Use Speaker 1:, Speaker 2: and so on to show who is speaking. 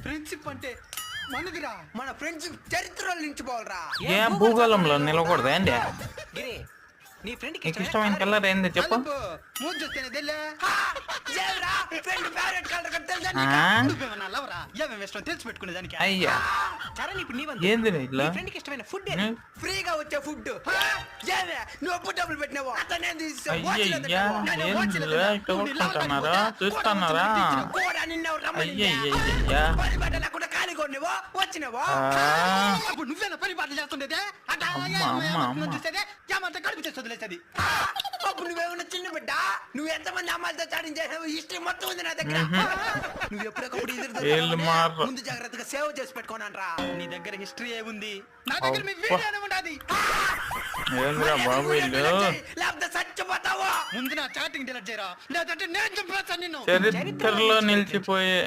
Speaker 1: Friendship అంటే మనదిరా.
Speaker 2: మన friendship చరిత్రలో నిలిచిపోవాలరా.
Speaker 3: ఏం భూగోళంలో నిలకూడదు ఏంటి?
Speaker 4: గిరి నీ ఫ్రెండ్
Speaker 3: నీకు ఇష్టమైన కలర్ ఏంది చెప్పు?
Speaker 1: మూడు చూస్తేనే తెల్లే.
Speaker 2: ఫ్రెండ్ ఫేవరెట్ కలర్ తెలుసా?
Speaker 3: ఆ?
Speaker 1: నువ్వేమన్నా లవరా? ఏమేమి ఇష్టం తెలిసి పెట్టుకునే దానికి.
Speaker 3: అయ్యా
Speaker 4: చరణ్ ఇప్పుడు నీ
Speaker 3: ఏంది ఇట్లా?
Speaker 4: ఫ్రెండ్ కి ఇష్టమైన ఫుడ్
Speaker 2: ఫ్రీగా వచ్చే ఫుడ్. నువ్వు ఎప్పుడు డబ్బులు పెట్టినావు? అతనే
Speaker 3: అయ్యయ్యా ఏంది ఇట్లా కొట్టుకుంటున్నారా? చూస్తున్నారా? అయ్యయ్యయ్యా
Speaker 2: ఖాళీ కొన్నావో వచ్చినావో.
Speaker 1: అప్పుడు నువ్వేనా పని పాటలు చేస్తుండేదే? అట్లా
Speaker 3: అమ్మ.
Speaker 1: చూసేదే ఏమంటే కడుపు చేసి వదిలేసేది.
Speaker 2: అప్పుడు నువ్వేమన్నా చిన్న బిడ్డ? నువ్వు ఎంతమంది అమ్మాయిలతో చాటింగ్ చేసావు? హిస్టరీ మొత్తం ఉంది నా దగ్గర. నువ్వు ఎప్పటికప్పుడు
Speaker 3: వీళ్ళు మారు.
Speaker 2: ముందు జాగ్రత్తగా సేవ్ చేసి పెట్టుకోనంట్రా.
Speaker 1: నీ దగ్గర హిస్టరీ ఏముంది? నా దగ్గర మీ వీడియోనే ఉండాది.
Speaker 3: ఏంద్రా బాబు వీళ్ళు?
Speaker 2: లేకపోతే చచ్చిపోతావా?
Speaker 1: ముందు నా చాటింగ్ డిలీట్ చేయరా, లేదంటే నేను చంపేస్తాను నిన్ను.
Speaker 3: చరిత్రలో నిలిచిపోయే